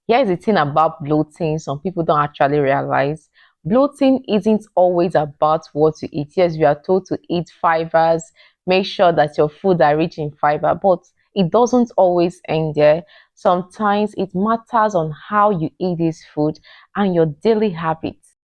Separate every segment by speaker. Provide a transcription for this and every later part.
Speaker 1: Here's the thing about bloating, some people don't actually realize. Bloating isn't always about what you eat. Yes, we are told to eat fibers, make sure that your food are rich in fiber, but it doesn't always end there. Sometimes it matters on how you eat this food and your daily habits.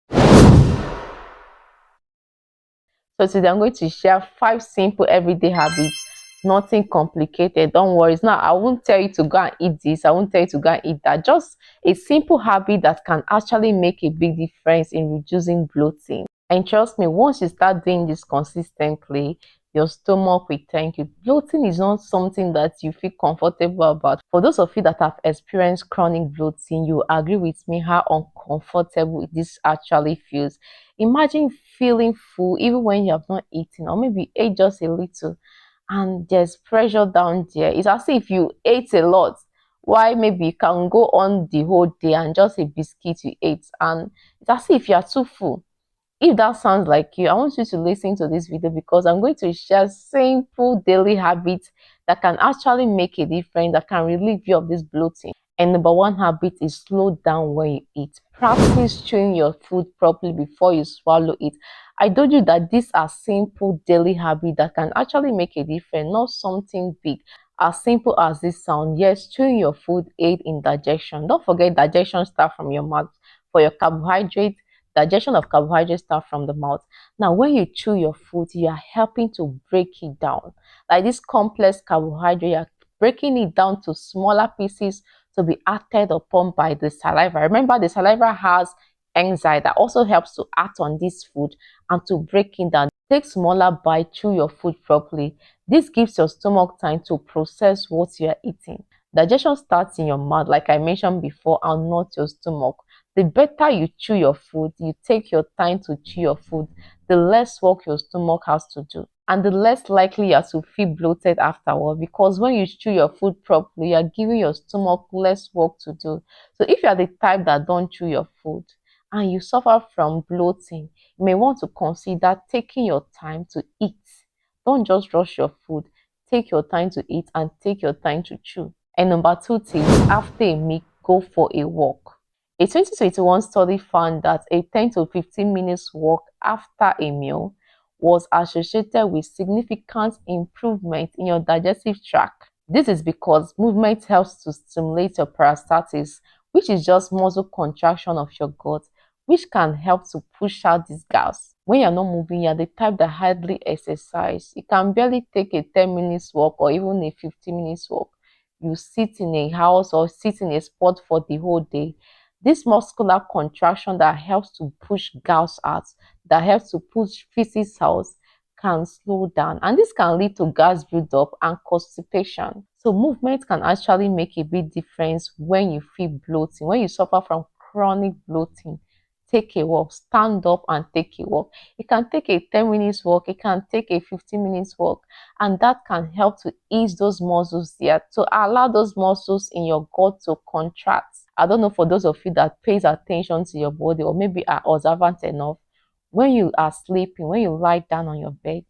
Speaker 1: So today I'm going to share 5 simple everyday habits, nothing complicated. Don't worry. Now I won't tell you to go and eat this. I won't tell you to go and eat that. Just a simple habit that can actually make a big difference in reducing bloating. And trust me, once you start doing this consistently, your stomach will thank you. Bloating is not something that you feel comfortable about. For those of you that have experienced chronic bloating, you agree with me how uncomfortable this actually feels. Imagine feeling full even when you have not eaten, or maybe you ate just a little and there's pressure down there. It's as if you ate a lot. Why maybe you can go on the whole day and just a biscuit you ate, and it's as if you are too full. If that sounds like you, I want you to listen to this video because I'm going to share simple daily habits that can actually make a difference, that can relieve you of this bloating. And number one habit is slow down when you eat. Practice chewing your food properly before you swallow it. I told you that these are simple daily habits that can actually make a difference, not something big. As simple as this sound, yes, chewing your food aid in digestion. Don't forget digestion starts from your mouth. For your carbohydrates, digestion of carbohydrates start from the mouth. Now, when you chew your food, you are helping to break it down. Like this complex carbohydrate, you are breaking it down to smaller pieces to be acted upon by the saliva. Remember, the saliva has enzyme that also helps to act on this food and to break it down. Take smaller bite, chew your food properly. This gives your stomach time to process what you are eating. Digestion starts in your mouth, like I mentioned before, and not your stomach. The better you chew your food, you take your time to chew your food, the less work your stomach has to do. And the less likely you are to feel bloated afterward, because when you chew your food properly, you are giving your stomach less work to do. So if you are the type that don't chew your food and you suffer from bloating, you may want to consider taking your time to eat. Don't just rush your food. Take your time to eat and take your time to chew. And number two tip, after a meal, go for a walk. A 2021 study found that a 10 to 15 minutes walk after a meal was associated with significant improvement in your digestive tract. This is because movement helps to stimulate your peristalsis, which is just muscle contraction of your gut, which can help to push out this gas. When you're not moving, you're the type that hardly exercise. You can barely take a 10 minutes walk or even a 15 minutes walk. You sit in a house or sit in a spot for the whole day. This muscular contraction that helps to push gas out, that helps to push feces out, can slow down, and this can lead to gas buildup and constipation. So movement can actually make a big difference when you feel bloating, when you suffer from chronic bloating. Take a walk, stand up and take a walk. It can take a 10 minutes walk, it can take a 15 minutes walk, and that can help to ease those muscles there, to allow those muscles in your gut to contract. I don't know, for those of you that pays attention to your body or maybe are observant enough, when you are sleeping, when you lie down on your bed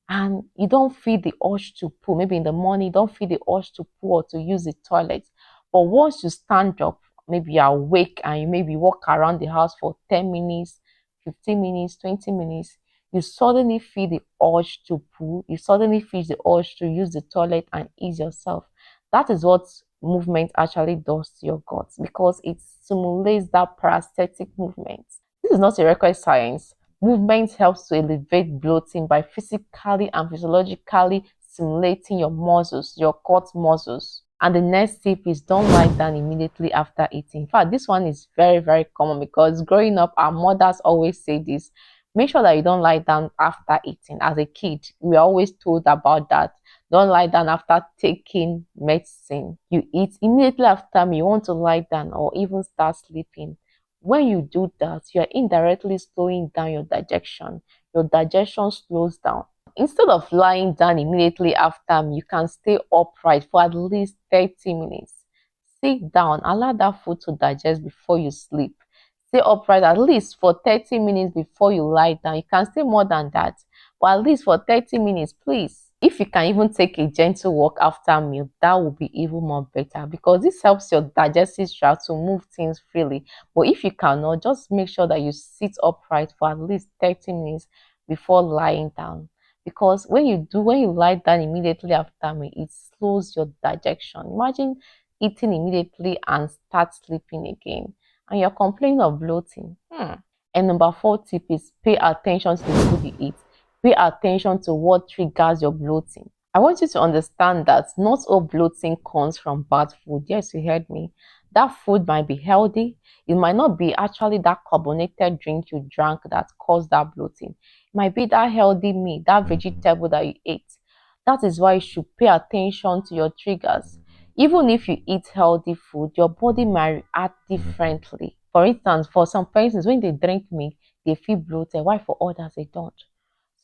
Speaker 1: and you don't feel the urge to poo, maybe in the morning you don't feel the urge to poo or to use the toilet, but once you stand up, maybe you're awake and you maybe walk around the house for 10 minutes, 15 minutes, 20 minutes, you suddenly feel the urge to poo, you suddenly feel the urge to use the toilet and ease yourself. That is what movement actually does to your gut, because it stimulates that parastatic movement. This is not a rocket science. Movement helps to elevate bloating by physically and physiologically stimulating your muscles, your gut muscles. And the next tip is don't lie down immediately after eating. In fact, this one is very, very common because growing up, our mothers always say this. Make sure that you don't lie down after eating. As a kid, we are always told about that. Don't lie down after taking medicine. You eat immediately after you want to lie down or even start sleeping. When you do that, you are indirectly slowing down your digestion. Your digestion slows down. Instead of lying down immediately after, you can stay upright for at least 30 minutes. Sit down, allow that food to digest before you sleep. Stay upright at least for 30 minutes before you lie down. You can stay more than that, but at least for 30 minutes, please. If you can even take a gentle walk after meal, that will be even more better because this helps your digestive tract to move things freely. But if you cannot, just make sure that you sit upright for at least 30 minutes before lying down. Because when you lie down immediately after meal, it slows your digestion. Imagine eating immediately and start sleeping again, and you're complaining of bloating. And number four tip is pay attention to the food you eat. Pay attention to what triggers your bloating. I want you to understand that not all bloating comes from bad food. Yes, you heard me. That food might be healthy. It might not be actually that carbonated drink you drank that caused that bloating. It might be that healthy meat, that vegetable that you ate. That is why you should pay attention to your triggers. Even if you eat healthy food, your body might react differently. For instance, for some persons, when they drink milk, they feel bloated. Why for others they don't?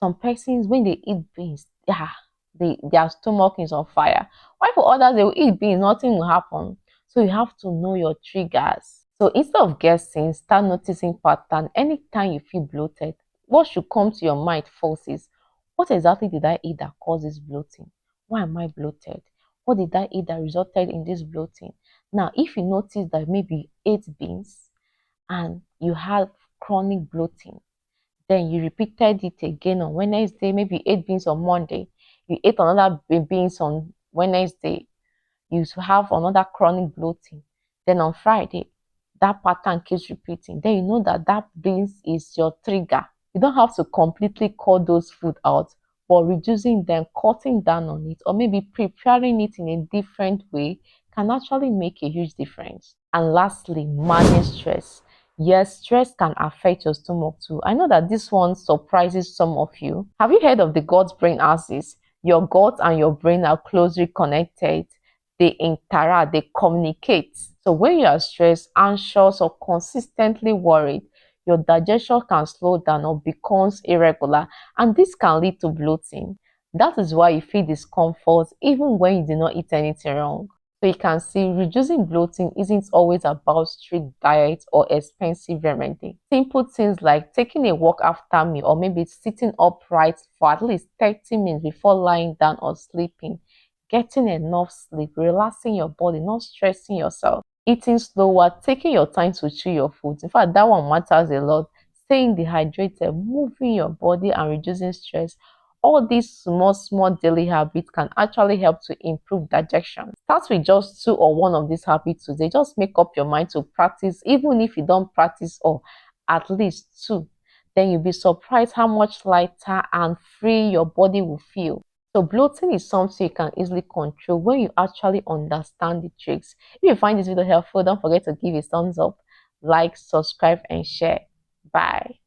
Speaker 1: Some persons, when they eat beans, their stomach is on fire. Why for others they will eat beans, nothing will happen. So you have to know your triggers. So instead of guessing, start noticing pattern. Anytime you feel bloated, what should come to your mind first is, what exactly did I eat that causes bloating? Why am I bloated? What did I eat that resulted in this bloating? Now, if you notice that maybe you ate beans and you have chronic bloating, then you repeated it again on Wednesday, maybe you ate beans on Monday, you ate another beans on Wednesday, you have another chronic bloating. Then on Friday, that pattern keeps repeating. Then you know that that beans is your trigger. You don't have to completely cut those food out, but reducing them, cutting down on it, or maybe preparing it in a different way can actually make a huge difference. And lastly, manage stress. Yes, stress can affect your stomach too. I know that this one surprises some of you. Have you heard of the gut brain axis? Your gut and your brain are closely connected. They interact, they communicate. So when you are stressed, anxious, or consistently worried, your digestion can slow down or becomes irregular, and this can lead to bloating. That is why you feel discomfort even when you do not eat anything wrong. So you can see reducing bloating isn't always about strict diet or expensive remedy. Simple things like taking a walk after meal or maybe sitting upright for at least 30 minutes before lying down or sleeping, getting enough sleep, relaxing your body, not stressing yourself, eating slower, taking your time to chew your food. In fact, that one matters a lot. Staying dehydrated, moving your body, and reducing stress. All these small daily habits can actually help to improve digestion. Start with just two or one of these habits today. Just make up your mind to practice, even if you don't practice all, at least two. Then you'll be surprised how much lighter and free your body will feel. So bloating is something you can easily control when you actually understand the tricks. If you find this video helpful, don't forget to give a thumbs up, like, subscribe, and share. Bye.